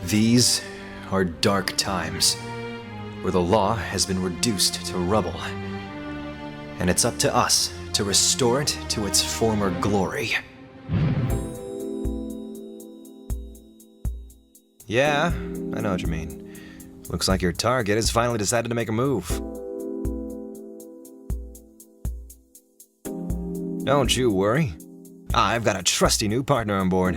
These are dark times, where the law has been reduced to rubble. And it's up to us to restore it to its former glory. Yeah, I know what you mean. Looks like your target has finally decided to make a move. Don't you worry. I've got a trusty new partner on board.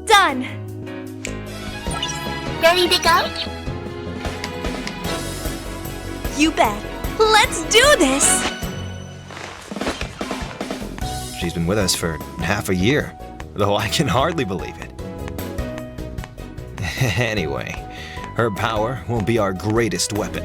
Done! Ready to go? You bet. Let's do this! She's been with us for half a year, though I can hardly believe it. Anyway, her power will be our greatest weapon.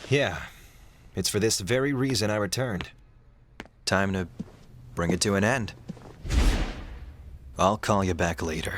Yeah, it's for this very reason I returned. Time to bring it to an end. I'll call you back later.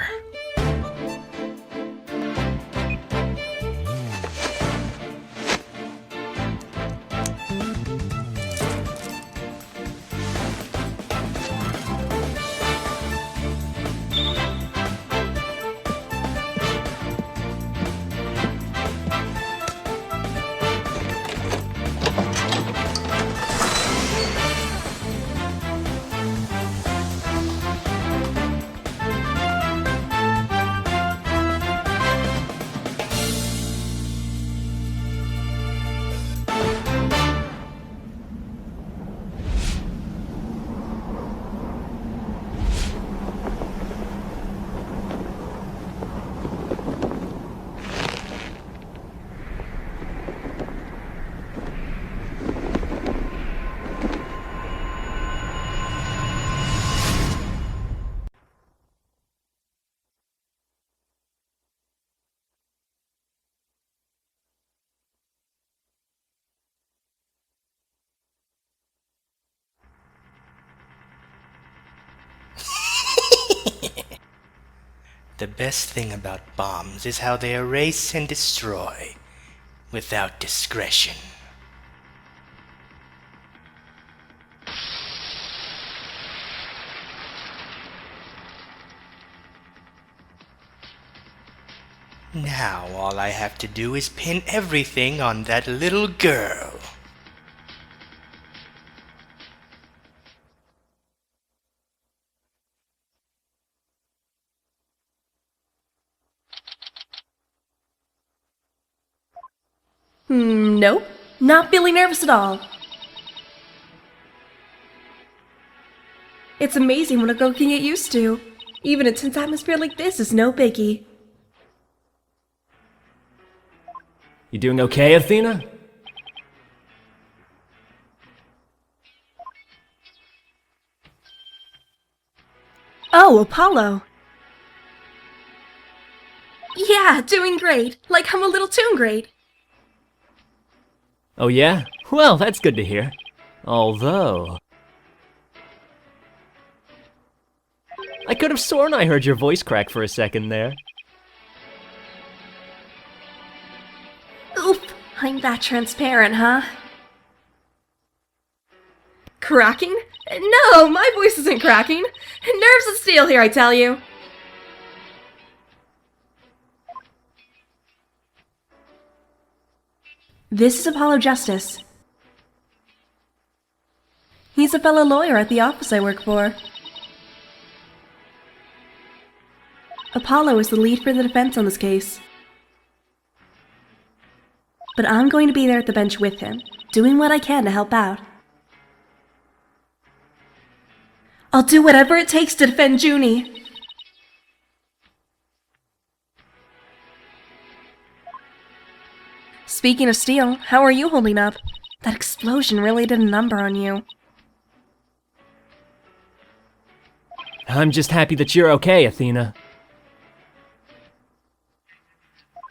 The best thing about bombs is how they erase and destroy without discretion. Now all I have to do is pin everything on that little girl. Nope. Not feeling nervous at all. It's amazing what a girl can get used to. Even a tense atmosphere like this is no biggie. You doing okay, Athena? Oh, Apollo. Yeah, doing great. Like I'm a little tune great. Oh yeah? Well, that's good to hear. Although... I could have sworn I heard your voice crack for a second there. Oof, I'm that transparent, huh? Cracking? No, my voice isn't cracking. Nerves of steel here, I tell you. This is Apollo Justice. He's a fellow lawyer at the office I work for. Apollo is the lead for the defense on this case. But I'm going to be there at the bench with him, doing what I can to help out. I'll do whatever it takes to defend Junie. Speaking of steel, how are you holding up? That explosion really did a number on you. I'm just happy that you're okay, Athena.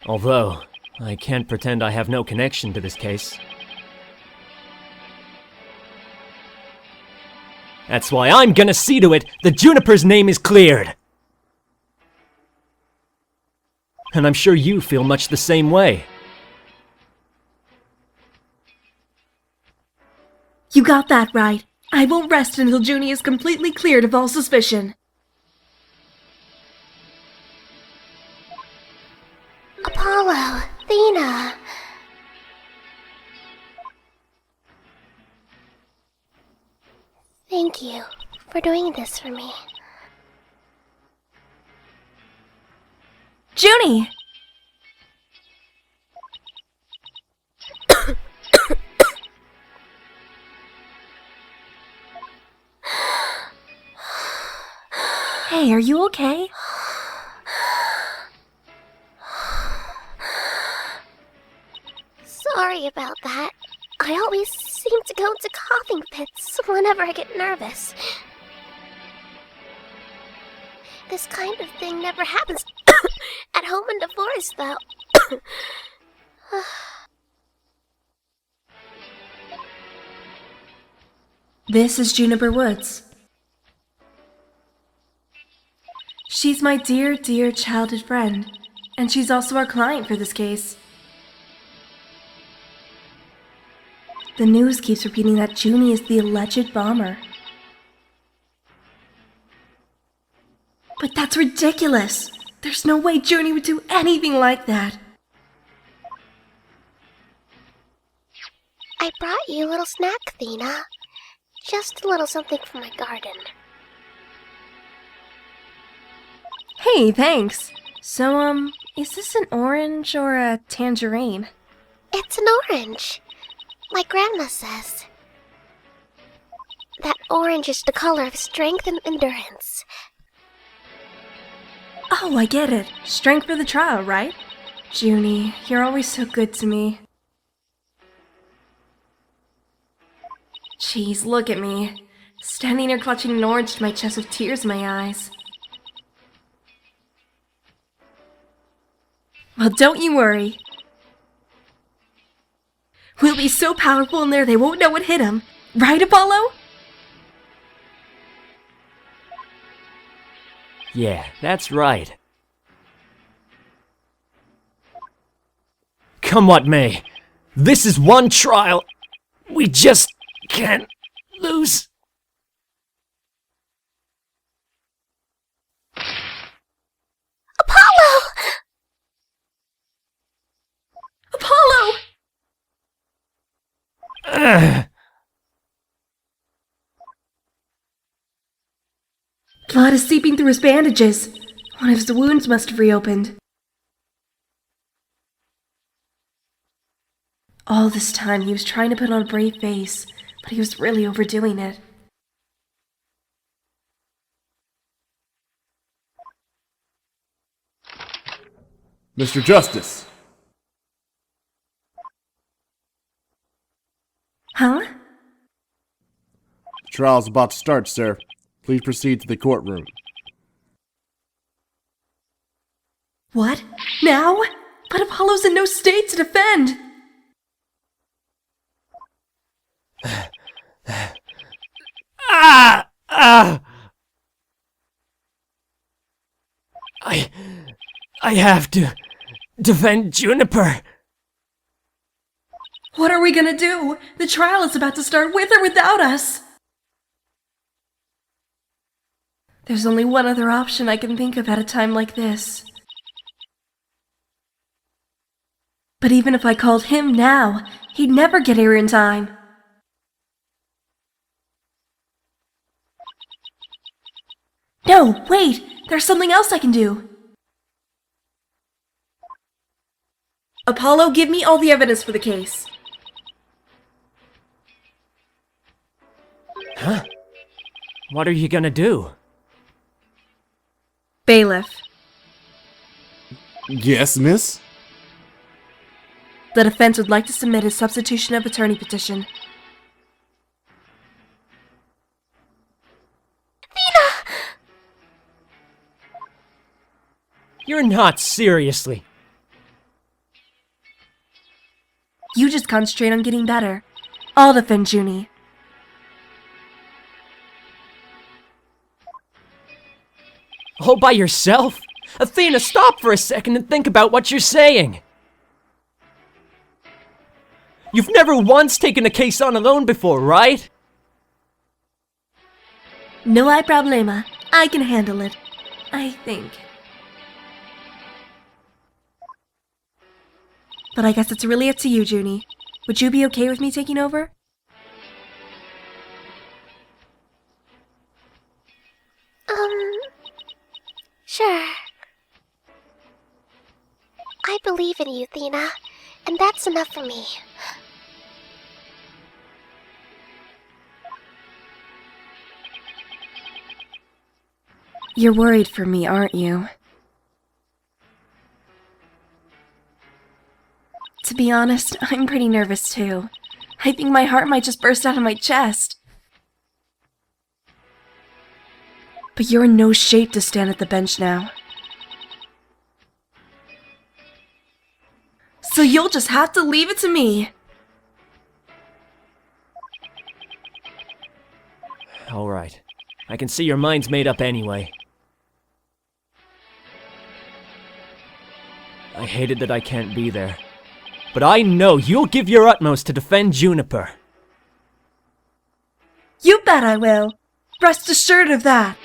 Although, I can't pretend I have no connection to this case. That's why I'm gonna see to it that Juniper's name is cleared. And I'm sure you feel much the same way. You got that right. I won't rest until Junie is completely cleared of all suspicion. Apollo, Athena. Thank you for doing this for me. Junie! Hey, are you okay? Sorry about that. I always seem to go into coughing fits whenever I get nervous. This kind of thing never happens at home in the forest, though. This is Juniper Woods. She's my dear, dear childhood friend, and she's also our client for this case. The news keeps repeating that Junie is the alleged bomber. But that's ridiculous! There's no way Junie would do anything like that! I brought you a little snack, Athena. Just a little something from my garden. Hey, thanks! So, is this an orange or a tangerine? It's an orange. My grandma says that orange is the color of strength and endurance. Oh, I get it. Strength for the trial, right? Junie, you're always so good to me. Jeez, look at me. Standing there clutching an orange to my chest with tears in my eyes. Well, don't you worry. We'll be so powerful in there they won't know what hit them. Right, Apollo? Yeah, that's right. Come what may, this is one trial we just can't lose. Apollo! Apollo! Blood is seeping through his bandages. One of his wounds must have reopened. All this time he was trying to put on a brave face, but he was really overdoing it. Mr. Justice! Huh? The trial's about to start, sir. Please proceed to the courtroom. What? Now? But Apollo's in no state to defend! I have to defend Juniper. What are we gonna do? The trial is about to start with or without us! There's only one other option I can think of at a time like this. But even if I called him now, he'd never get here in time. No, wait! There's something else I can do! Apollo, give me all the evidence for the case. Huh? What are you gonna do? Baliff, Yes, miss? the defense would like to submit a substitution of attorney petition. You're not seriously. You just concentrate on getting better. I'll defend Junie. All by yourself? Athena, stop for a second and think about what you're saying. You've never once taken a case on alone before, right? No hay problema. I can handle it. I think. But I guess it's really up to you, Junie. Would you be okay with me taking over? Sure. I believe in you, Athena, and that's enough for me. You're worried for me, aren't you? To be honest, I'm pretty nervous too. I think my heart might just burst out of my chest. But you're in no shape to stand at the bench now. So you'll just have to leave it to me. Alright. I can see your mind's made up anyway. I hated that I can't be there. But I know you'll give your utmost to defend Juniper. You bet I will. Rest assured of that.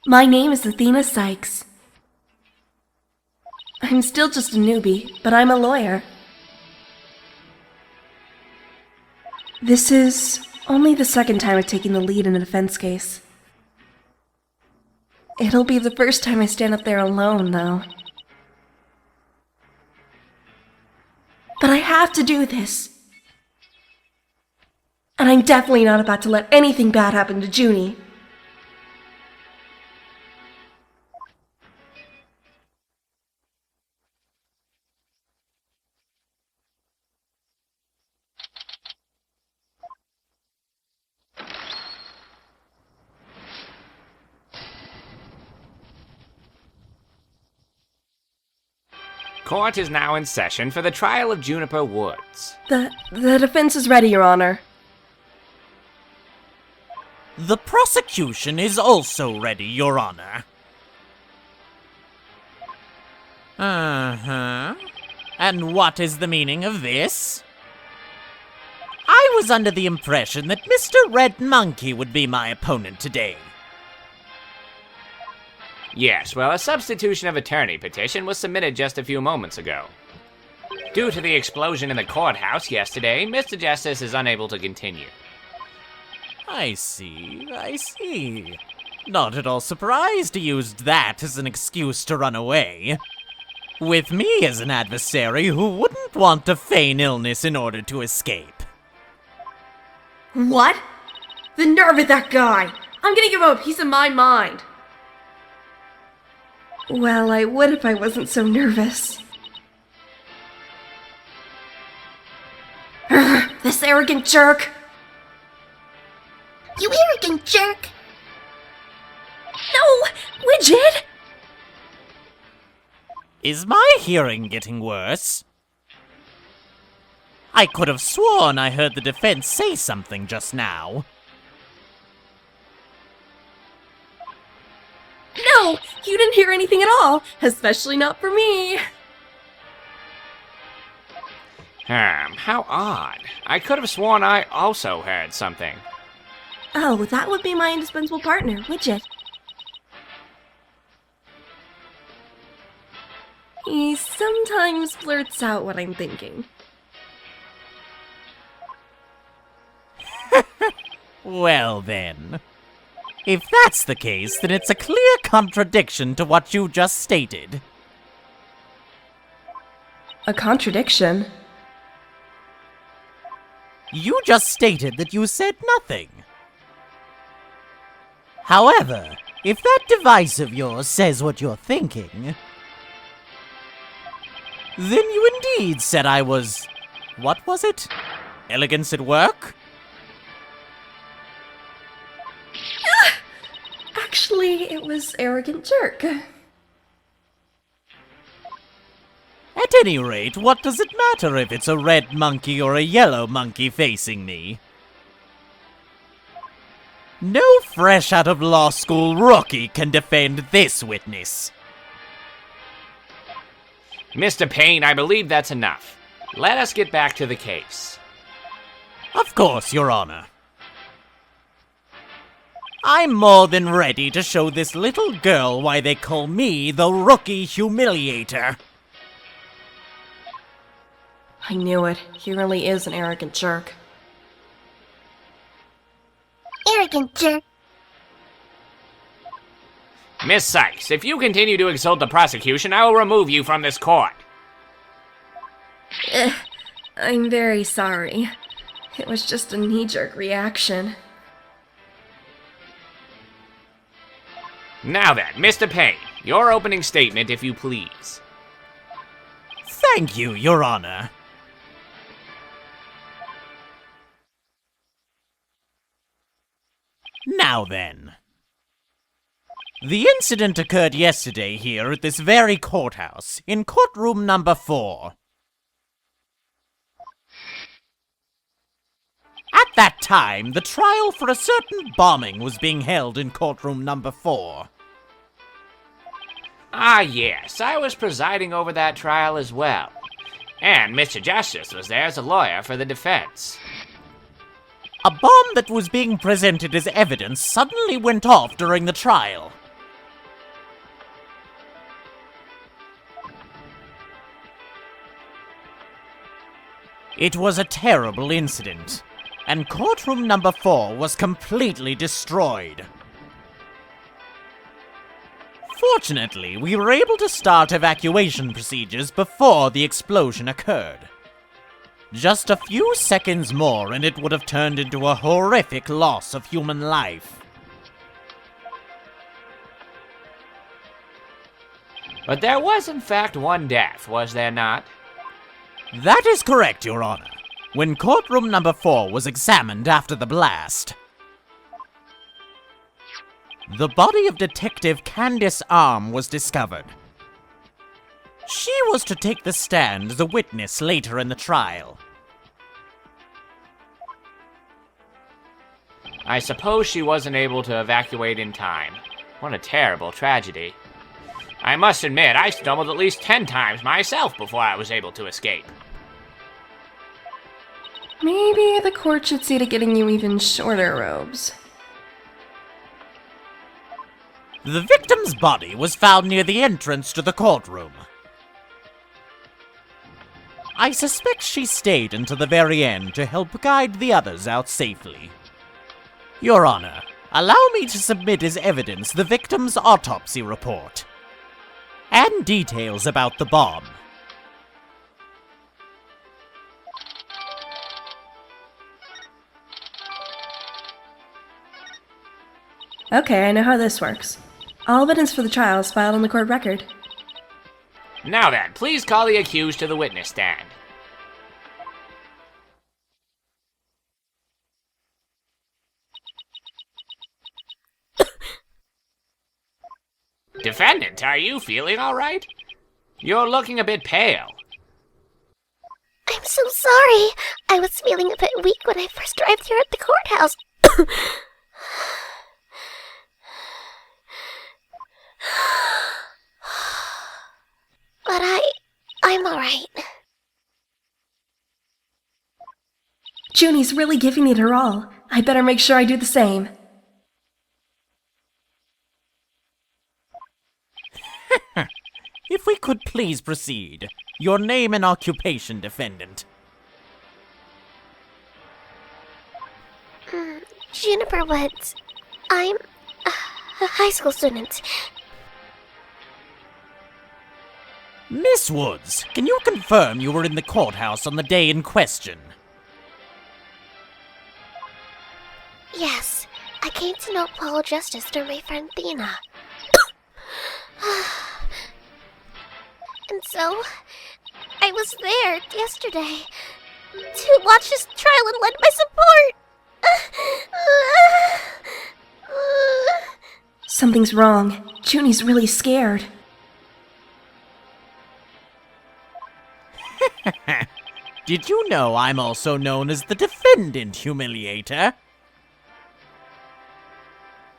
My name is Athena Sykes. I'm still just a newbie, but I'm a lawyer. This is only the second time I've taken the lead in a defense case. It'll be the first time I stand up there alone, though. But I have to do this. And I'm definitely not about to let anything bad happen to Junie. Court is now in session for the trial of Juniper Woods. The defense is ready, Your Honor. The prosecution is also ready, Your Honor. Uh-huh. And what is the meaning of this? I was under the impression that Mr. Red Monkey would be my opponent today. Yes, well, a substitution of attorney petition was submitted just a few moments ago. Due to the explosion in the courthouse yesterday, Mr. Justice is unable to continue. I see. Not at all surprised he used that as an excuse to run away. With me as an adversary who wouldn't want to feign illness in order to escape. What? The nerve of that guy! I'm gonna give him a piece of my mind! Well, I would if I wasn't so nervous. This arrogant jerk! You arrogant jerk! No! Widget! Is my hearing getting worse? I could have sworn I heard the defense say something just now. No! You didn't hear anything at all! Especially not for me! How odd. I could have sworn I also heard something. Oh, that would be my indispensable partner, Widget. He sometimes blurts out what I'm thinking. Well then. If that's the case, then it's a clear contradiction to what you just stated. A contradiction? You just stated that you said nothing. However, if that device of yours says what you're thinking, then you indeed said I was... what was it? Elegance at work? Actually, it was arrogant jerk. At any rate, what does it matter if it's a red monkey or a yellow monkey facing me? No fresh out of law school rookie can defend this witness. Mr. Payne, I believe that's enough. Let us get back to the case. Of course, Your Honor. I'm more than ready to show this little girl why they call me the Rookie Humiliator. I knew it. He really is an arrogant jerk. Arrogant jerk. Miss Sykes, if you continue to exalt the prosecution, I will remove you from this court. I'm very sorry. It was just a knee-jerk reaction. Now then, Mr. Payne, your opening statement, if you please. Thank you, Your Honor. Now then. The incident occurred yesterday here at this very courthouse, in courtroom number 4. At that time, the trial for a certain bombing was being held in courtroom number 4. Ah, yes, I was presiding over that trial as well. And Mr. Justice was there as a lawyer for the defense. A bomb that was being presented as evidence suddenly went off during the trial. It was a terrible incident, and courtroom number 4 was completely destroyed. Fortunately, we were able to start evacuation procedures before the explosion occurred. Just a few seconds more and it would have turned into a horrific loss of human life. But there was in fact one death, was there not? That is correct, Your Honor. When courtroom number 4 was examined after the blast, the body of Detective Candace Arm was discovered. She was to take the stand as a witness later in the trial. I suppose she wasn't able to evacuate in time. What a terrible tragedy. I must admit, I stumbled at least 10 times myself before I was able to escape. Maybe the court should see to getting you even shorter robes. The victim's body was found near the entrance to the courtroom. I suspect she stayed until the very end to help guide the others out safely. Your Honor, allow me to submit as evidence the victim's autopsy report and details about the bomb. Okay, I know how this works. All evidence for the trial is filed on the court record. Now then, please call the accused to the witness stand. Defendant, are you feeling all right? You're looking a bit pale. I'm so sorry. I was feeling a bit weak when I first arrived here at the courthouse. But I'm alright. Junie's really giving it her all. I better make sure I do the same. If we could please proceed. Your name and occupation, defendant. Juniper Woods. I'm a high school student. Miss Woods, can you confirm you were in the courthouse on the day in question? Yes, I came to know Paul Justice through my friend Athena. And so, I was there yesterday to watch his trial and lend my support. Something's wrong. Junie's really scared. Did you know I'm also known as the Defendant Humiliator?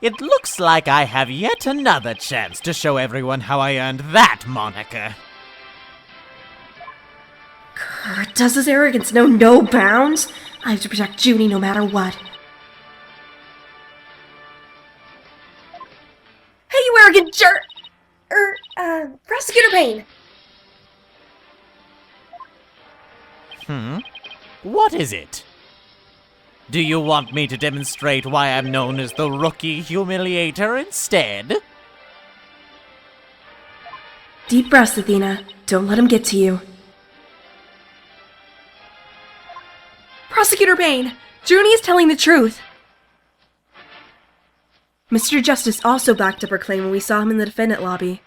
It looks like I have yet another chance to show everyone how I earned that moniker. Does his arrogance know no bounds? I have to protect Junie no matter what. Hey, you arrogant jerk! Prosecutor Payne! What is it? Do you want me to demonstrate why I'm known as the Rookie Humiliator instead? Deep breaths, Athena. Don't let him get to you. Prosecutor Payne! Junie is telling the truth! Mr. Justice also backed up her claim when we saw him in the defendant lobby.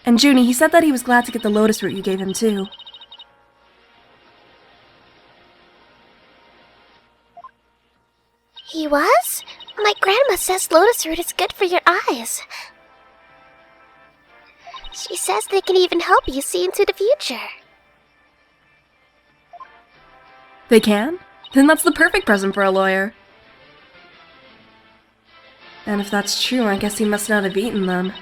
And Junie, he said that he was glad to get the lotus root you gave him too. He was? My grandma says lotus root is good for your eyes. She says they can even help you see into the future. They can? Then that's the perfect present for a lawyer. And if that's true, I guess he must not have eaten them.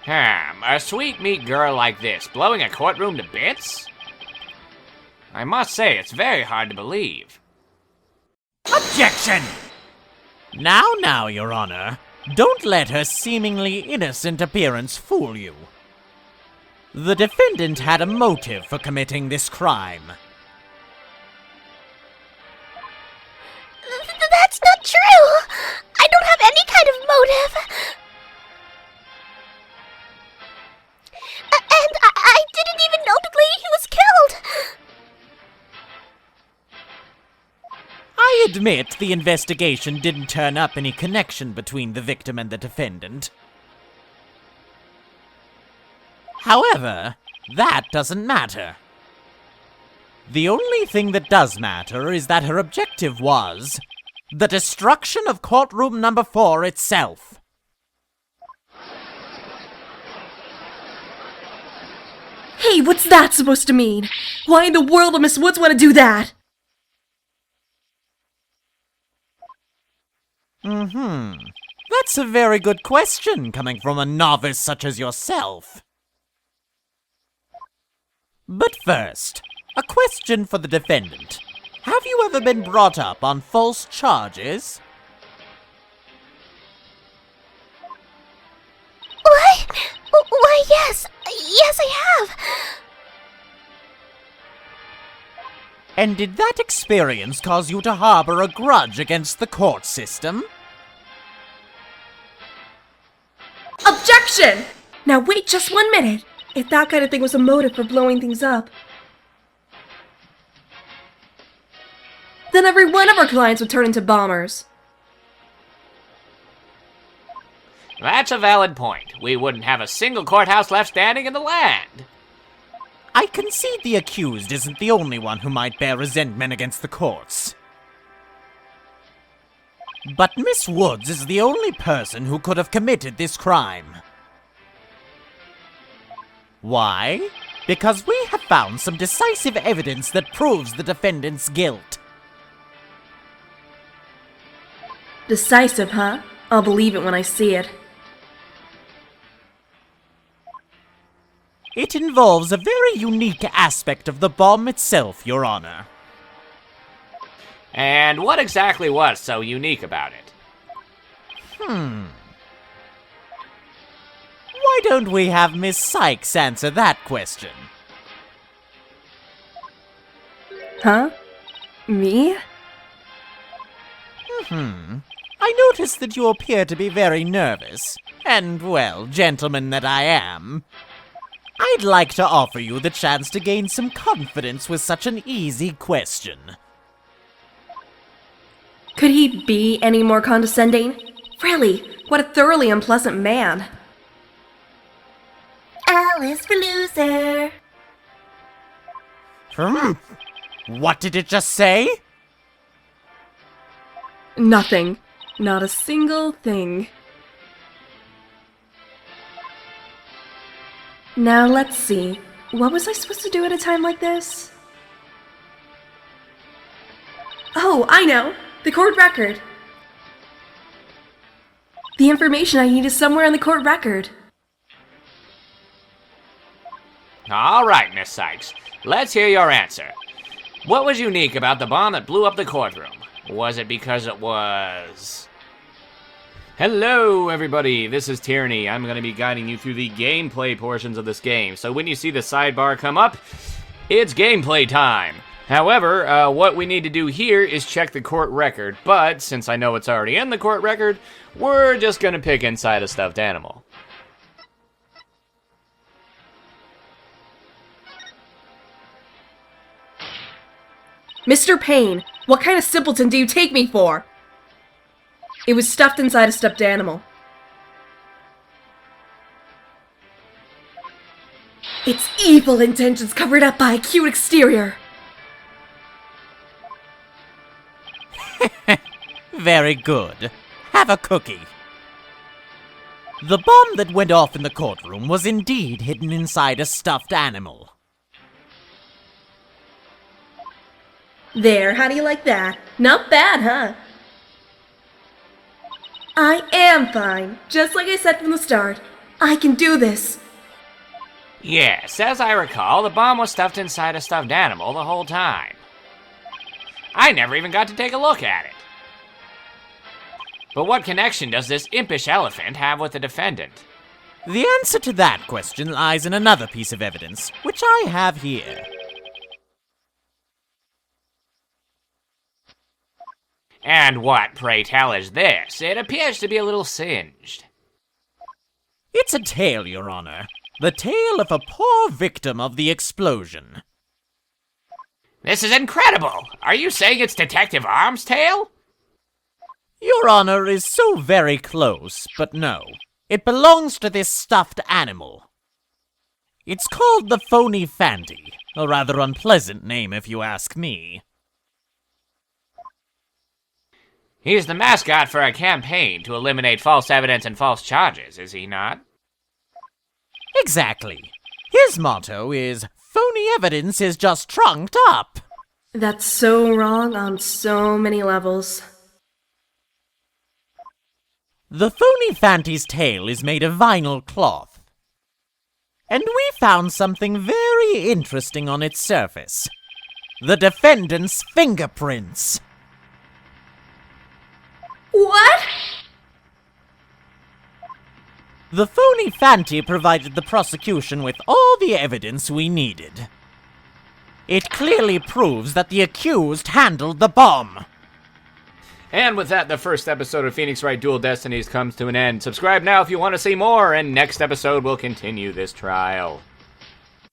A sweet meat girl like this, blowing a courtroom to bits? I must say, it's very hard to believe. Objection! Now, Your Honor. Don't let her seemingly innocent appearance fool you. The defendant had a motive for committing this crime. That's not true! I don't have any kind of motive! And I didn't even know the lady who was killed! I admit the investigation didn't turn up any connection between the victim and the defendant. However, that doesn't matter. The only thing that does matter is that her objective was the destruction of courtroom number 4 itself. Hey, what's that supposed to mean? Why in the world would Miss Woods want to do that? That's a very good question, coming from a novice such as yourself. But first, a question for the defendant. Have you ever been brought up on false charges? What? Why, yes. Yes, I have. And did that experience cause you to harbor a grudge against the court system? Objection! Now wait just 1 minute. If that kind of thing was a motive for blowing things up, then every one of our clients would turn into bombers. That's a valid point. We wouldn't have a single courthouse left standing in the land. I concede the accused isn't the only one who might bear resentment against the courts. But Miss Woods is the only person who could have committed this crime. Why? Because we have found some decisive evidence that proves the defendant's guilt. Decisive, huh? I'll believe it when I see it. It involves a very unique aspect of the bomb itself, Your Honor. And what exactly was so unique about it? Why don't we have Miss Sykes answer that question? Huh? Me? I notice that you appear to be very nervous. And, well, gentleman that I am, I'd like to offer you the chance to gain some confidence with such an easy question. Could he be any more condescending? Really, what a thoroughly unpleasant man. Alice for loser. What did it just say? Nothing. Not a single thing. Now let's see. What was I supposed to do at a time like this? Oh, I know! The court record. The information I need is somewhere on the court record. All right, Miss Sykes. Let's hear your answer. What was unique about the bomb that blew up the courtroom? Was it because it was... Hello, everybody. This is Tyranny. I'm going to be guiding you through the gameplay portions of this game. So when you see the sidebar come up, it's gameplay time. However, what we need to do here is check the court record. But since I know it's already in the court record, we're just going to pick inside a stuffed animal. Mr. Payne, what kind of simpleton do you take me for? It was stuffed inside a stuffed animal. Its evil intentions covered up by a cute exterior. Very good. Have a cookie. The bomb that went off in the courtroom was indeed hidden inside a stuffed animal. There, how do you like that? Not bad, huh? I am fine. Just like I said from the start. I can do this. Yes, as I recall, the bomb was stuffed inside a stuffed animal the whole time. I never even got to take a look at it. But what connection does this impish elephant have with the defendant? The answer to that question lies in another piece of evidence, which I have here. And what, pray tell, is this? It appears to be a little singed. It's a tale, Your Honor. The tale of a poor victim of the explosion. This is incredible! Are you saying it's Detective Arm's tale? Your Honor is so very close, but no. It belongs to this stuffed animal. It's called the Phony Phantom, a rather unpleasant name if you ask me. He's the mascot for a campaign to eliminate false evidence and false charges, is he not? Exactly. His motto is, phony evidence is just trunked up. That's so wrong on so many levels. The Phony Phantom's tail is made of vinyl cloth. And we found something very interesting on its surface. The defendant's fingerprints. What? The Phony Phantom provided the prosecution with all the evidence we needed. It clearly proves that the accused handled the bomb. And with that, the first episode of Phoenix Wright Dual Destinies comes to an end. Subscribe now if you want to see more, and next episode will continue this trial.